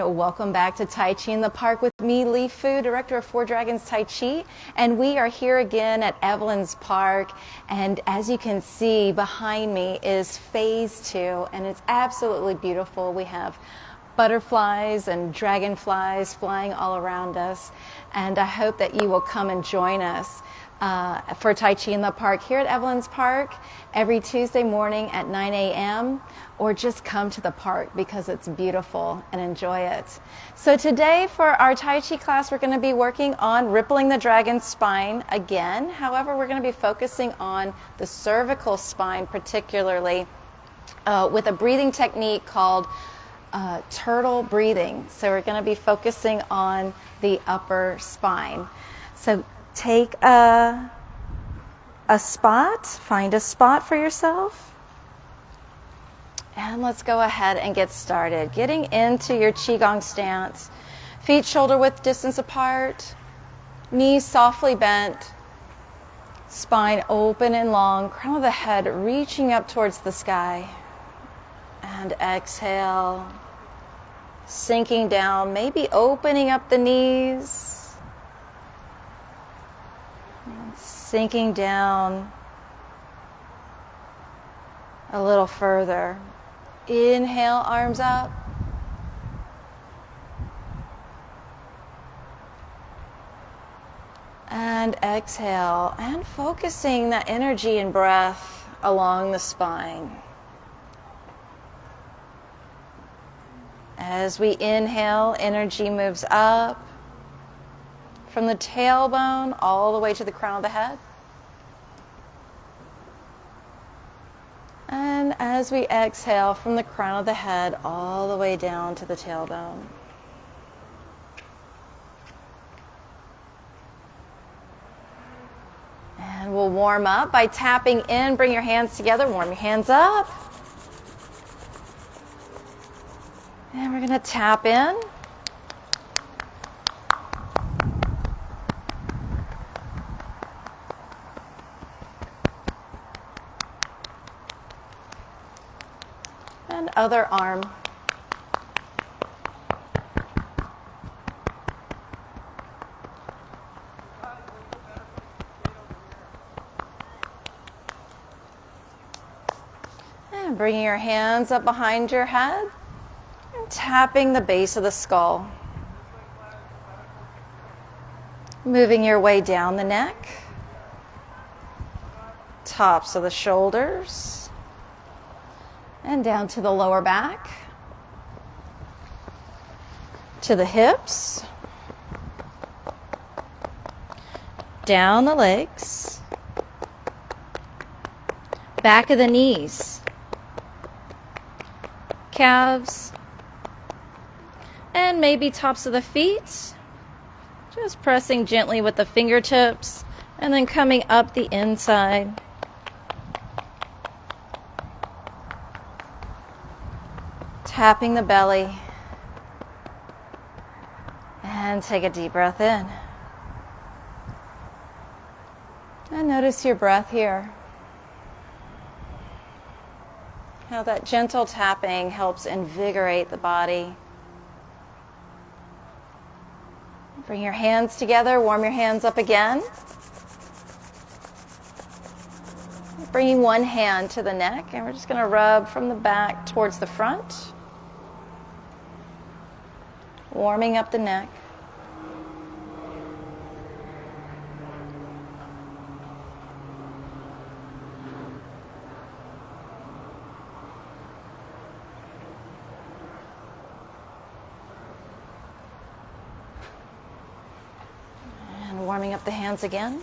Welcome back to Tai Chi in the Park with me, Lee Fu, director of Four Dragons Tai Chi. And we are here again at Evelyn's Park. And as you can see, behind me is phase 2, and it's absolutely beautiful. We have butterflies and dragonflies flying all around us. And I hope that you will come and join us for Tai Chi in the Park here at Evelyn's Park every Tuesday morning at 9 a.m. or just come to the park because it's beautiful and enjoy it. So today for our Tai Chi class, we're going to be working on rippling the dragon's spine again. However, we're going to be focusing on the cervical spine particularly with a breathing technique called turtle breathing. So we're going to be focusing on the upper spine. So take a spot, find a spot for yourself. And let's go ahead and get started. Getting into your Qi Gong stance. Feet shoulder width distance apart. Knees softly bent. Spine open and long. Crown of the head reaching up towards the sky. And exhale. Sinking down. Maybe opening up the knees. And sinking down a little further. Inhale, arms up. And exhale, and focusing that energy and breath along the spine. As we inhale, energy moves up from the tailbone all the way to the crown of the head. And as we exhale from the crown of the head all the way down to the tailbone. And we'll warm up by tapping in. Bring your hands together. Warm your hands up. And we're going to tap in. And other arm. And bringing your hands up behind your head and tapping the base of the skull. Moving your way down the neck, tops of the shoulders, and down to the lower back, to the hips, down the legs, back of the knees, calves, and maybe tops of the feet, just pressing gently with the fingertips, and then coming up the inside. Tapping the belly, and take a deep breath in. And notice your breath here. How that gentle tapping helps invigorate the body. Bring your hands together, warm your hands up again. Bringing one hand to the neck, and we're just going to rub from the back towards the front. Warming up the neck. And warming up the hands again.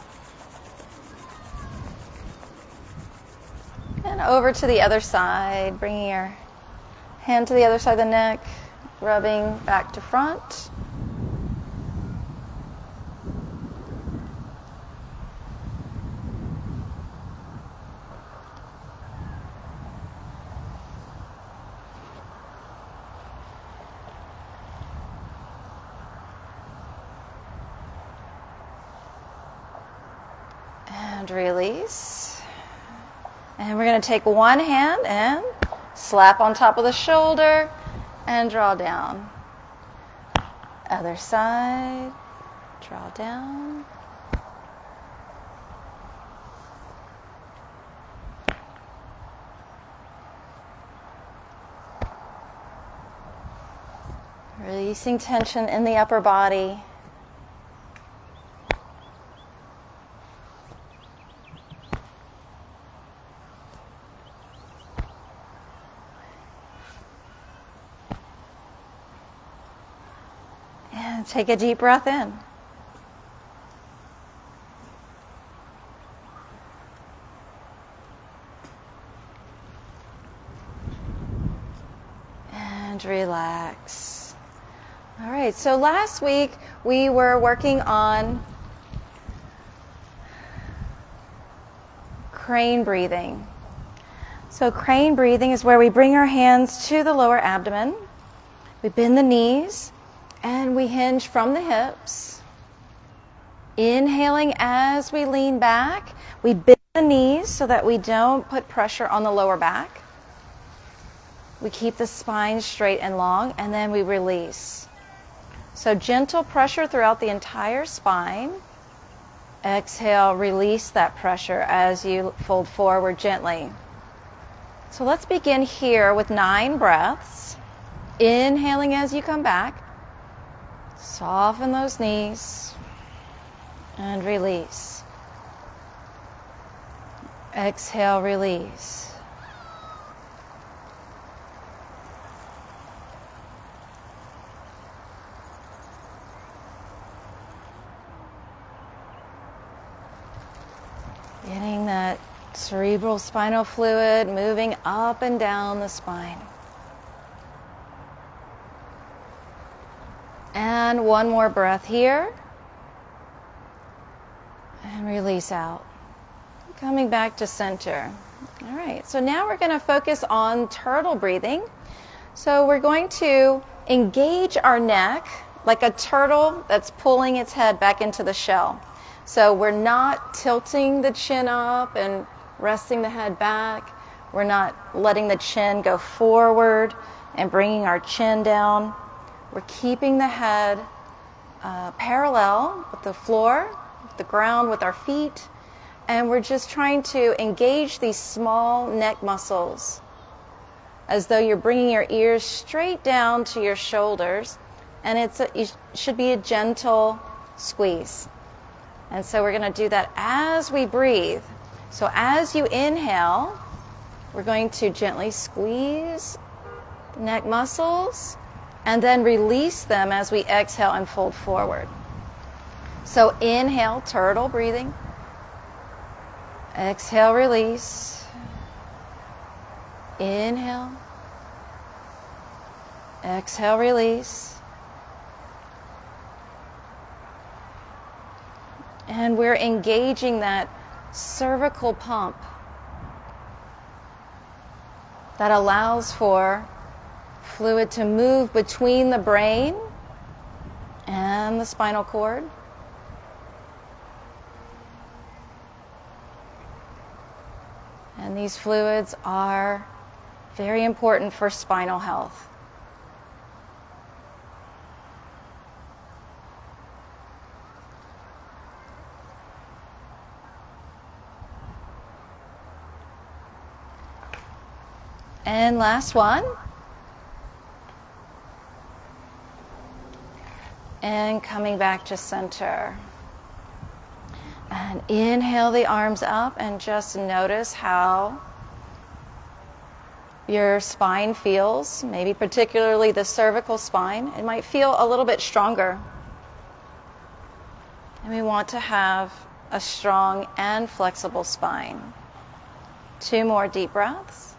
And over to the other side, bringing your hand to the other side of the neck. Rubbing back to front. And release. And we're going to take one hand and slap on top of the shoulder and draw down. Other side. Draw down. Releasing tension in the upper body. And take a deep breath in. And relax. All right, so last week we were working on crane breathing. So crane breathing is where we bring our hands to the lower abdomen, we bend the knees, and we hinge from the hips. Inhaling as we lean back, we bend the knees so that we don't put pressure on the lower back. We keep the spine straight and long, and then we release. So gentle pressure throughout the entire spine. Exhale, release that pressure as you fold forward gently. So let's begin here with 9 breaths. Inhaling as you come back. Soften those knees and release. Exhale, release. Getting that cerebral spinal fluid moving up and down the spine. And one more breath here. And release out. Coming back to center. All right, so now we're going to focus on turtle breathing. So we're going to engage our neck like a turtle that's pulling its head back into the shell. So we're not tilting the chin up and resting the head back. We're not letting the chin go forward and bringing our chin down. We're keeping the head parallel with the floor, the ground with our feet, and we're just trying to engage these small neck muscles as though you're bringing your ears straight down to your shoulders, and it should be a gentle squeeze. And so we're going to do that as we breathe. So as you inhale, we're going to gently squeeze the neck muscles and then release them as we exhale and fold forward. So inhale, turtle breathing. Exhale, release. Inhale. Exhale, release. And we're engaging that cervical pump that allows for fluid to move between the brain and the spinal cord. And these fluids are very important for spinal health. And last one. And coming back to center. And inhale the arms up and just notice how your spine feels, maybe particularly the cervical spine. It might feel a little bit stronger. And we want to have a strong and flexible spine. 2 more deep breaths.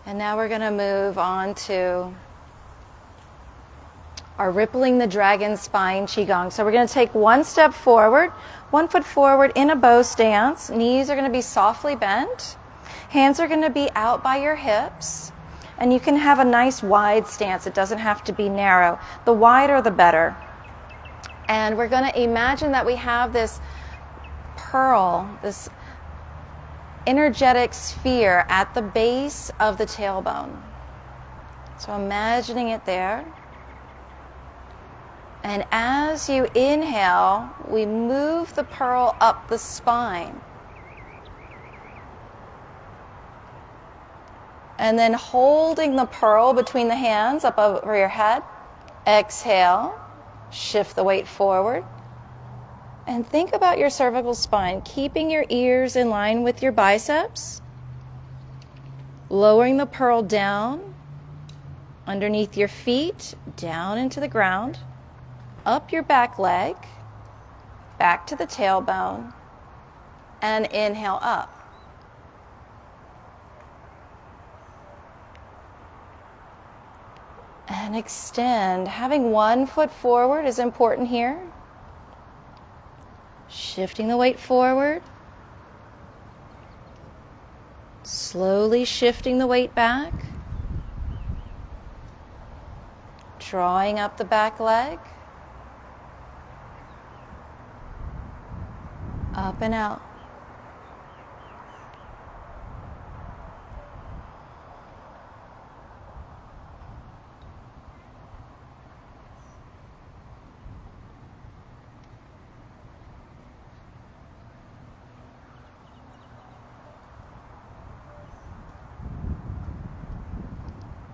And now we're going to move on to our rippling the dragon spine Qi Gong. So we're going to take one step forward, 1 foot forward in a bow stance. Knees are going to be softly bent. Hands are going to be out by your hips. And you can have a nice wide stance. It doesn't have to be narrow. The wider, the better. And we're going to imagine that we have this pearl, this energetic sphere at the base of the tailbone. So imagining it there. And as you inhale, we move the pearl up the spine. And then holding the pearl between the hands up over your head, exhale, shift the weight forward. And think about your cervical spine, keeping your ears in line with your biceps, lowering the pearl down underneath your feet, down into the ground, up your back leg, back to the tailbone, and inhale up. And extend. Having 1 foot forward is important here. Shifting the weight forward. Slowly shifting the weight back. Drawing up the back leg. Up and out.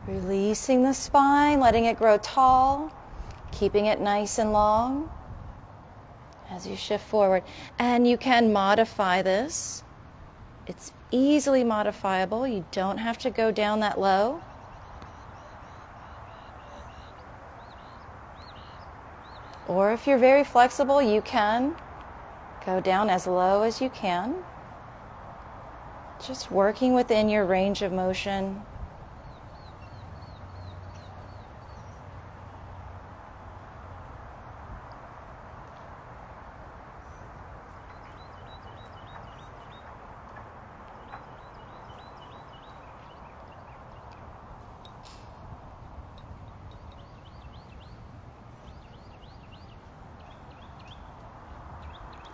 Releasing the spine, letting it grow tall, keeping it nice and long as you shift forward. And you can modify this. It's easily modifiable. You don't have to go down that low. Or if you're very flexible, you can go down as low as you can. Just working within your range of motion.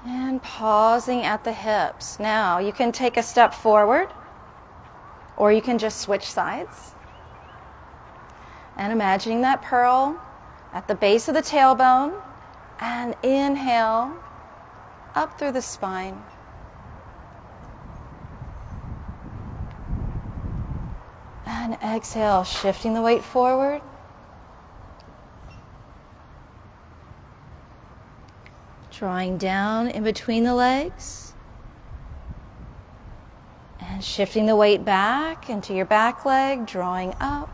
And pausing at the hips. Now you can take a step forward, or you can just switch sides. And imagining that pearl at the base of the tailbone, and inhale up through the spine. And exhale, shifting the weight forward. Drawing down in between the legs. And shifting the weight back into your back leg, drawing up.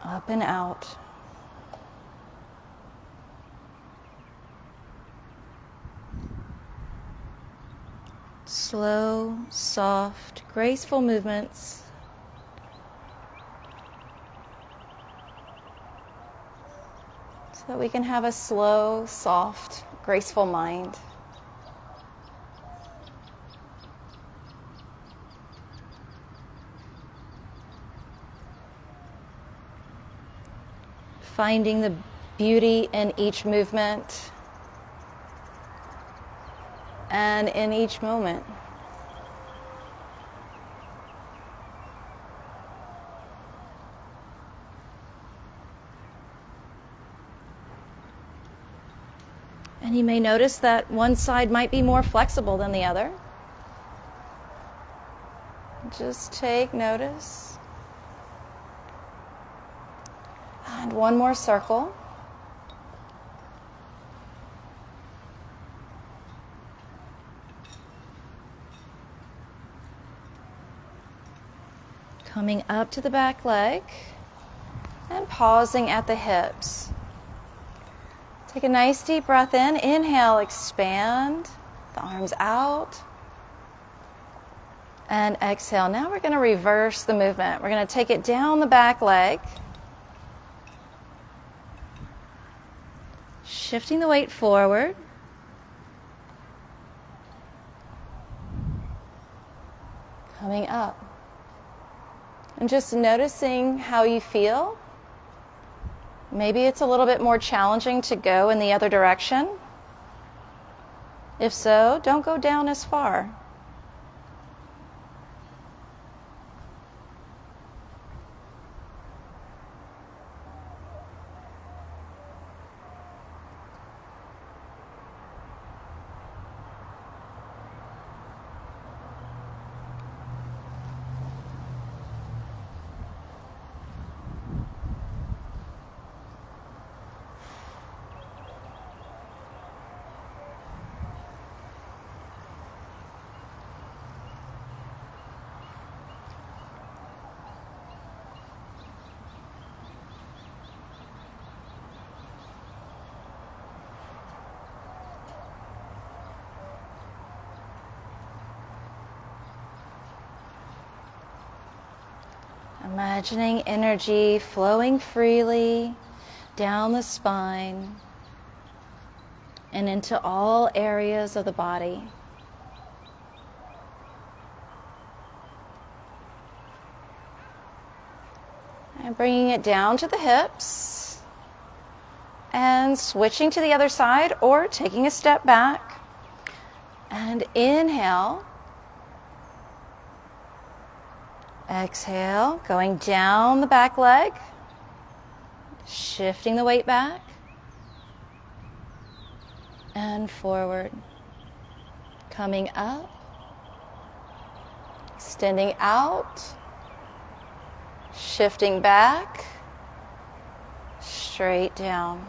Up and out. Slow, soft, graceful movements. So that we can have a slow, soft, graceful mind. Finding the beauty in each movement and in each moment. And you may notice that one side might be more flexible than the other. Just take notice. And one more circle. Coming up to the back leg and pausing at the hips. Take a nice deep breath in. Inhale, expand the arms out. And exhale. Now we're going to reverse the movement. We're going to take it down the back leg. Shifting the weight forward. Coming up. And just noticing how you feel. Maybe it's a little bit more challenging to go in the other direction. If so, don't go down as far. Imagining energy flowing freely down the spine and into all areas of the body. And bringing it down to the hips and switching to the other side or taking a step back. And inhale. Exhale, going down the back leg, shifting the weight back, and forward. Coming up, extending out, shifting back, straight down.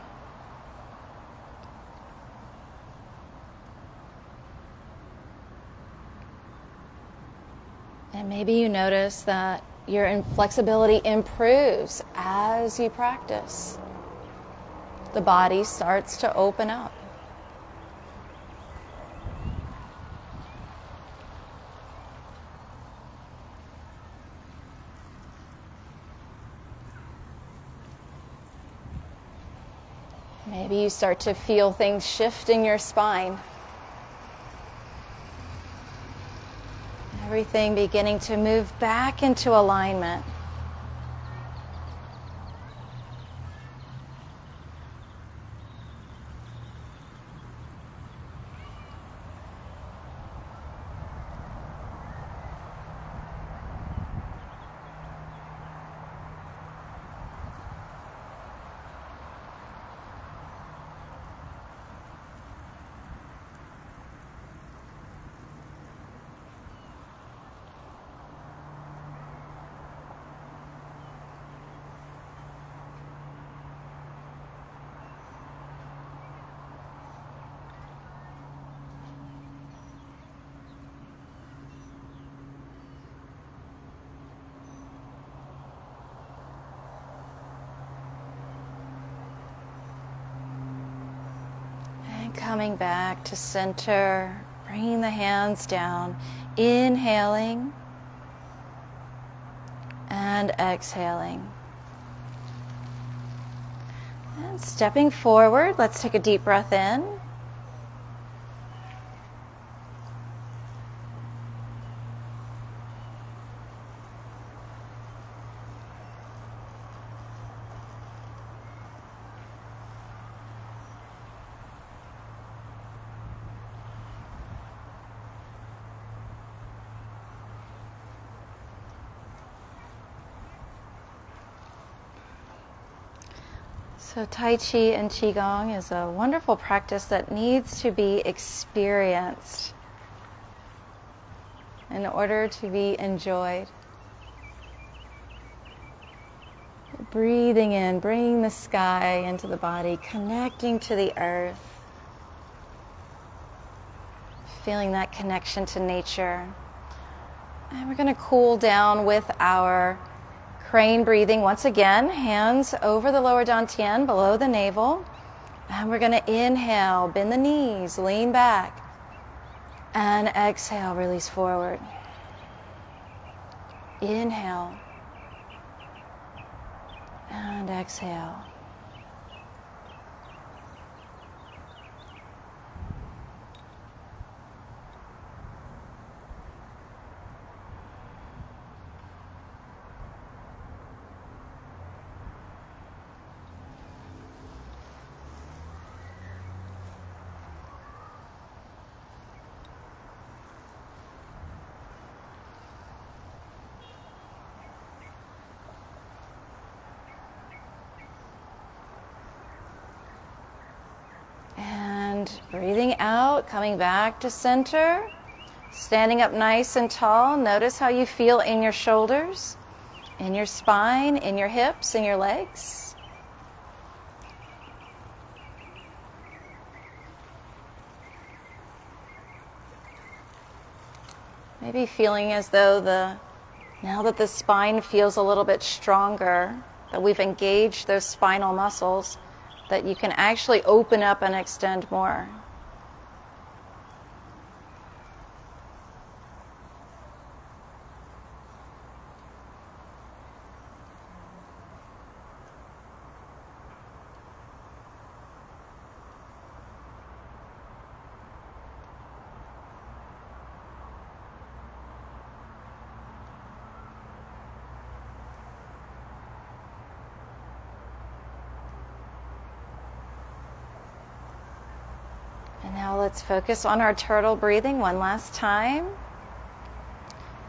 And maybe you notice that your inflexibility improves as you practice. The body starts to open up. Maybe you start to feel things shift in your spine. Everything beginning to move back into alignment. Coming back to center, bringing the hands down, inhaling and exhaling. And stepping forward, let's take a deep breath in. So Tai Chi and Qi Gong is a wonderful practice that needs to be experienced in order to be enjoyed. Breathing in, bringing the sky into the body, connecting to the earth, feeling that connection to nature. And we're going to cool down with our crane breathing once again, hands over the lower dantian, below the navel. And we're going to inhale, bend the knees, lean back. And exhale, release forward. Inhale. And exhale. And breathing out, coming back to center, standing up nice and tall. Notice how you feel in your shoulders, in your spine, in your hips, in your legs. Maybe feeling as though now that the spine feels a little bit stronger, that we've engaged those spinal muscles, that you can actually open up and extend more. And now let's focus on our turtle breathing one last time.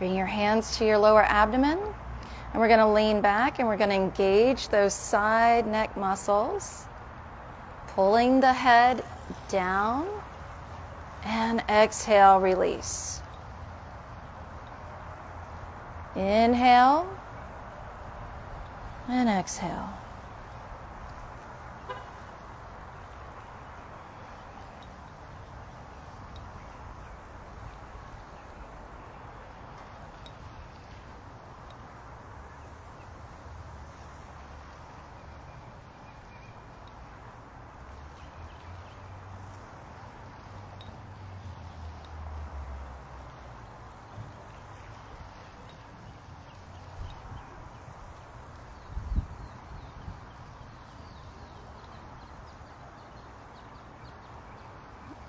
Bring your hands to your lower abdomen. And we're going to lean back and we're going to engage those side neck muscles. Pulling the head down. And exhale, release. Inhale. And exhale.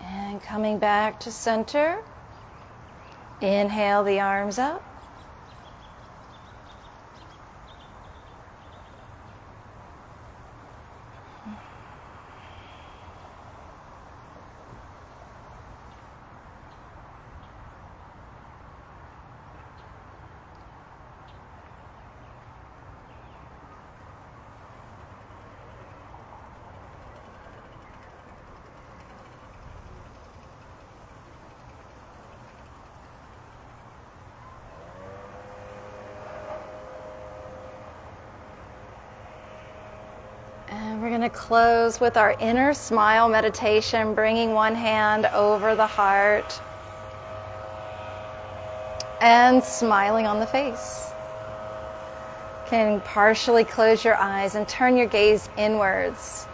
And coming back to center, inhale the arms up. And we're going to close with our inner smile meditation, bringing one hand over the heart and smiling on the face. You can partially close your eyes and turn your gaze inwards.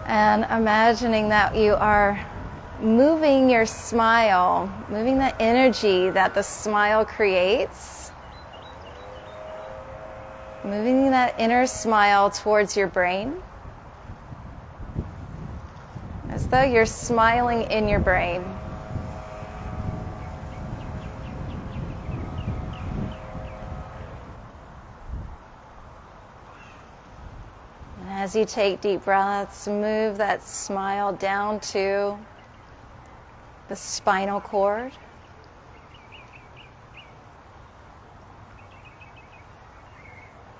And imagining that you are moving your smile, moving the energy that the smile creates. Moving that inner smile towards your brain, as though you're smiling in your brain. And as you take deep breaths, move that smile down to the spinal cord.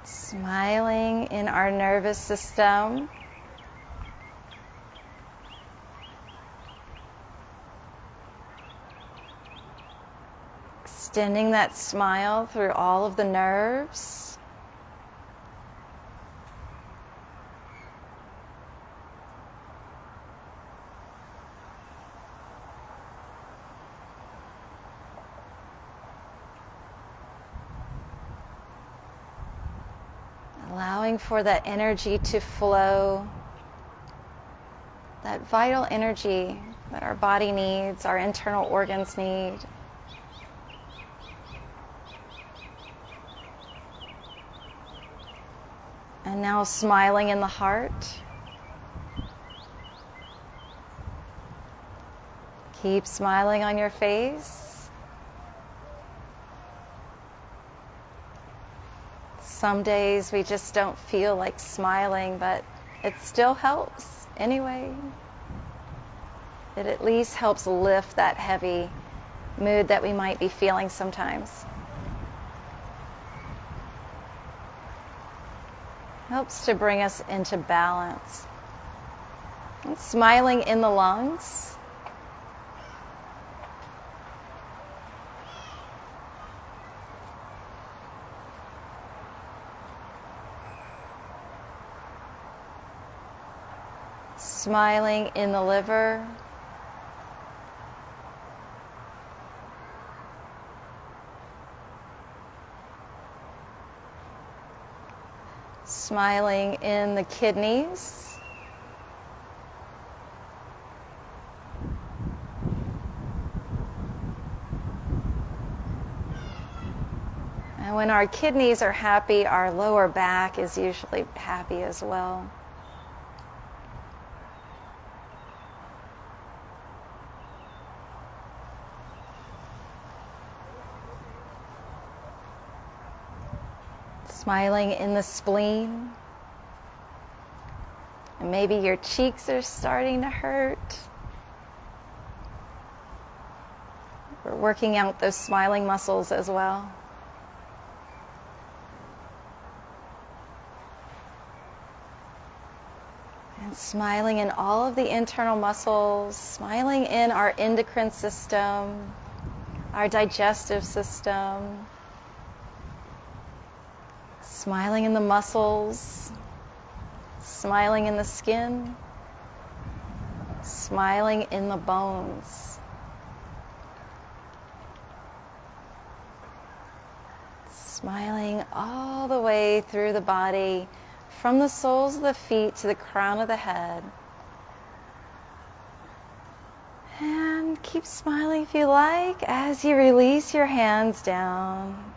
Smiling in our nervous system. Extending that smile through all of the nerves. Allowing for that energy to flow, that vital energy that our body needs, our internal organs need. And now smiling in the heart. Keep smiling on your face. Some days we just don't feel like smiling, but it still helps anyway. It at least helps lift that heavy mood that we might be feeling sometimes. Helps to bring us into balance. And smiling in the lungs. Smiling in the liver. Smiling in the kidneys. And when our kidneys are happy, our lower back is usually happy as well. Smiling in the spleen. And maybe your cheeks are starting to hurt. We're working out those smiling muscles as well. And smiling in all of the internal muscles, smiling in our endocrine system, our digestive system. Smiling in the muscles, smiling in the skin, smiling in the bones. Smiling all the way through the body, from the soles of the feet to the crown of the head. And keep smiling if you like as you release your hands down.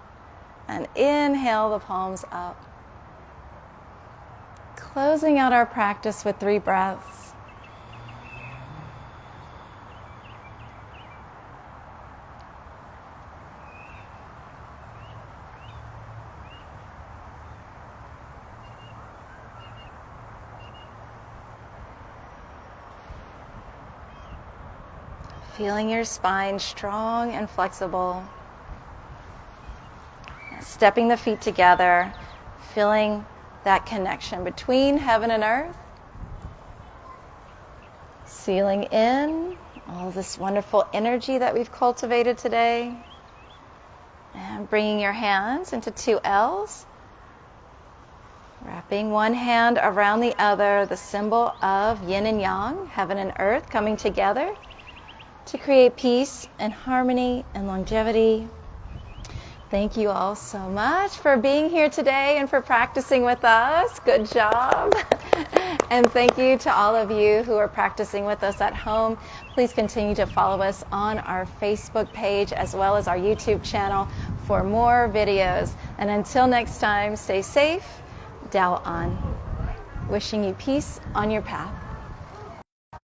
And inhale the palms up. Closing out our practice with 3 breaths. Feeling your spine strong and flexible. Stepping the feet together, feeling that connection between heaven and earth. Sealing in all this wonderful energy that we've cultivated today. And bringing your hands into 2 L's. Wrapping one hand around the other, the symbol of yin and yang, heaven and earth coming together to create peace and harmony and longevity. Thank you all so much for being here today and for practicing with us. Good job. And thank you to all of you who are practicing with us at home. Please continue to follow us on our Facebook page as well as our YouTube channel for more videos. And until next time, stay safe, Dao On. Wishing you peace on your path.